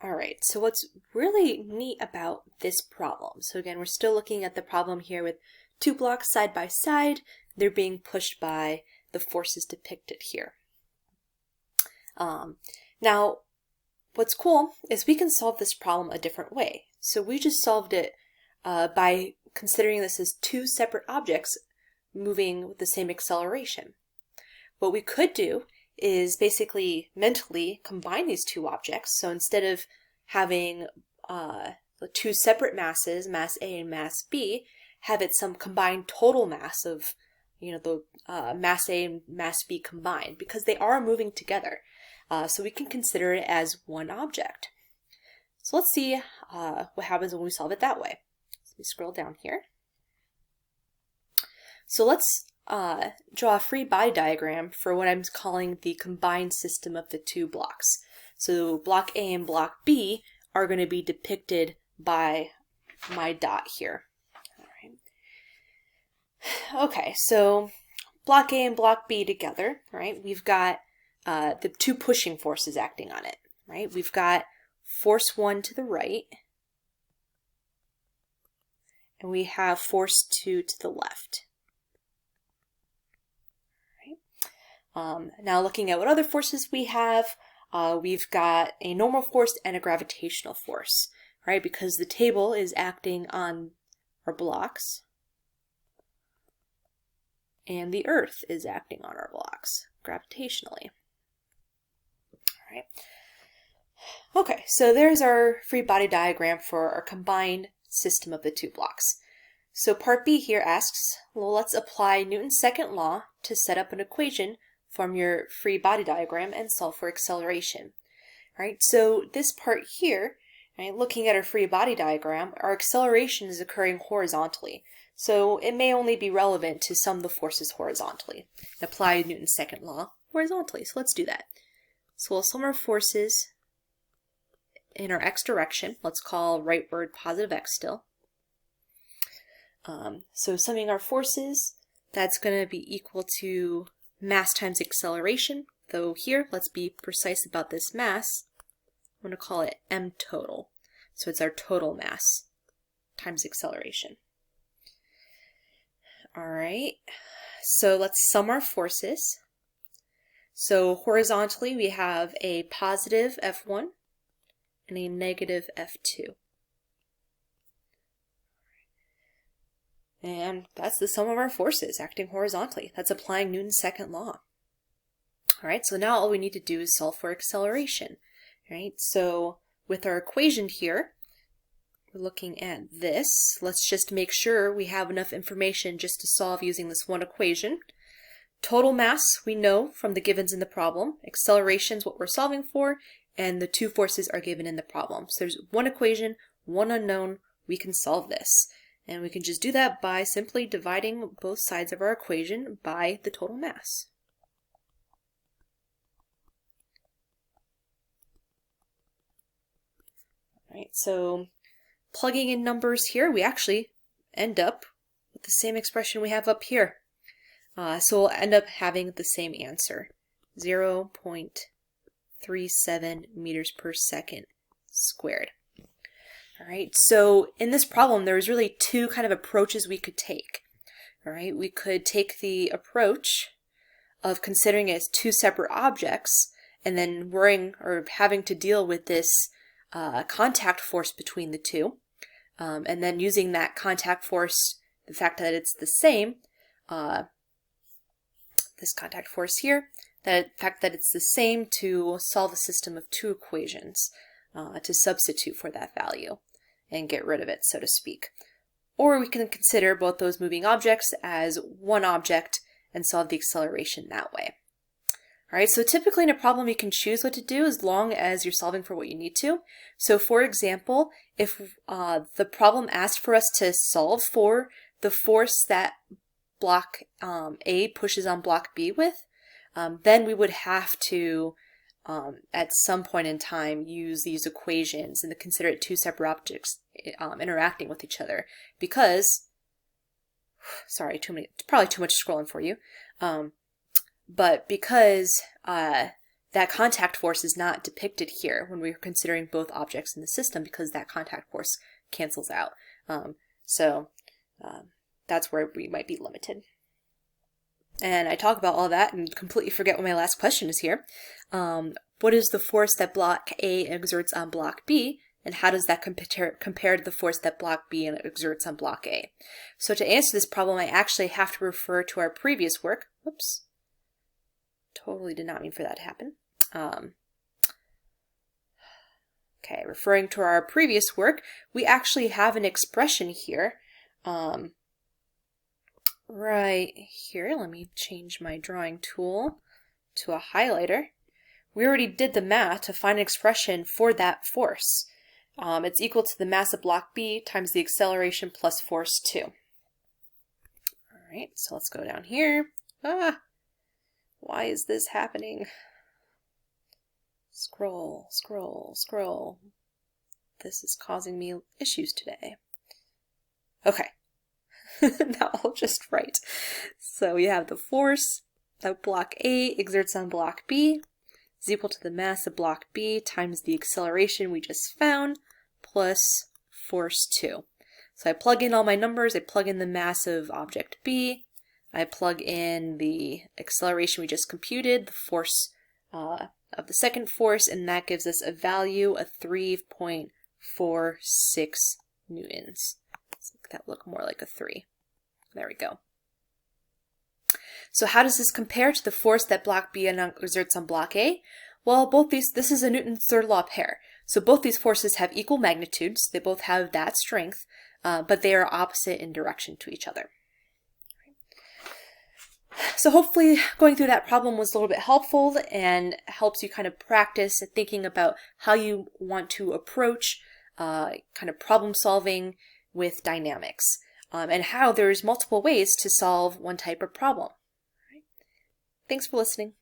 All right, so what's really neat about this problem? So again, we're still looking at the problem here with two blocks side by side. They're being pushed by the forces depicted here. Now, what's cool is we can solve this problem a different way. So we just solved it by considering this as two separate objects moving with the same acceleration. What we could do is basically mentally combine these two objects. So instead of having two separate masses, mass A and mass B, have it some combined total mass of, the mass A and mass B combined, because they are moving together. So we can consider it as one object. So let's see what happens when we solve it that way. So let me scroll down here. So let's draw a free body diagram for what I'm calling the combined system of the two blocks. So block A and block B are going to be depicted by my dot here. All right. Okay, so block A and block B together, right? We've got the two pushing forces acting on it, right? We've got force 1 to the right, and we have force 2 to the left. Now looking at what other forces we have, we've got a normal force and a gravitational force, right? Because the table is acting on our blocks, and the earth is acting on our blocks gravitationally. All right. Okay, so there's our free body diagram for our combined system of the two blocks. So part B here asks, well, let's apply Newton's second law to set up an equation from your free body diagram and solve for acceleration. All right, so this part here, right, looking at our free body diagram, our acceleration is occurring horizontally. So it may only be relevant to sum the forces horizontally. Apply Newton's second law horizontally. So let's do that. So we'll sum our forces in our x direction. Let's call rightward positive x still. So summing our forces, that's going to be equal to mass times acceleration, though here, let's be precise about this mass. I'm going to call it m total. So it's our total mass times acceleration. All right, so let's sum our forces. So horizontally, we have a positive F1 and a negative F2. And that's the sum of our forces acting horizontally. That's applying Newton's second law. All right, so now all we need to do is solve for acceleration. All right, so with our equation here, we're looking at this. Let's just make sure we have enough information just to solve using this one equation. Total mass, we know from the givens in the problem. Acceleration is what we're solving for, and the two forces are given in the problem. So there's one equation, one unknown. We can solve this. And we can just do that by simply dividing both sides of our equation by the total mass. All right, so plugging in numbers here, we actually end up with the same expression we have up here. So we'll end up having the same answer, 0.37 meters per second squared. All right, so in this problem, there's really two kind of approaches we could take. All right, we could take the approach of considering it as two separate objects and then worrying or having to deal with this contact force between the two. And then using that contact force, the fact that it's the same, this contact force here, the fact that it's the same to solve a system of two equations to substitute for that value and get rid of it, so to speak. Or we can consider both those moving objects as one object and solve the acceleration that way. All right, so typically in a problem you can choose what to do as long as you're solving for what you need to. So for example, if the problem asked for us to solve for the force that block A pushes on block B with, then we would have to at some point in time use these equations and consider it two separate objects interacting with each other because, sorry, probably too much scrolling for you, but because that contact force is not depicted here when we're considering both objects in the system because that contact force cancels out. So that's where we might be limited. And I talk about all that and completely forget what my last question is here. What is the force that block A exerts on block B, and how does that compare to the force that block B exerts on block A? So to answer this problem, I actually have to refer to our previous work. Whoops. Totally did not mean for that to happen. Okay, referring to our previous work, we actually have an expression here. Right here, let me change my drawing tool to a highlighter. We already did the math to find an expression for that force. It's equal to the mass of block B times the acceleration plus force 2. All right, so let's go down here. Why is this happening? Scroll, scroll, scroll. This is causing me issues today. Okay. Now I'll just write. So we have the force that block A exerts on block B is equal to the mass of block B times the acceleration we just found plus force 2. So I plug in all my numbers. I plug in the mass of object B. I plug in the acceleration we just computed, the force of the second force, and that gives us a value of 3.46 newtons. Let's make that look more like a 3. There we go. So how does this compare to the force that block B exerts on block A? Well, this is a Newton's third law pair. So both these forces have equal magnitudes. They both have that strength, but they are opposite in direction to each other. So hopefully going through that problem was a little bit helpful and helps you kind of practice thinking about how you want to approach kind of problem solving with dynamics, and how there's multiple ways to solve one type of problem. Thanks for listening.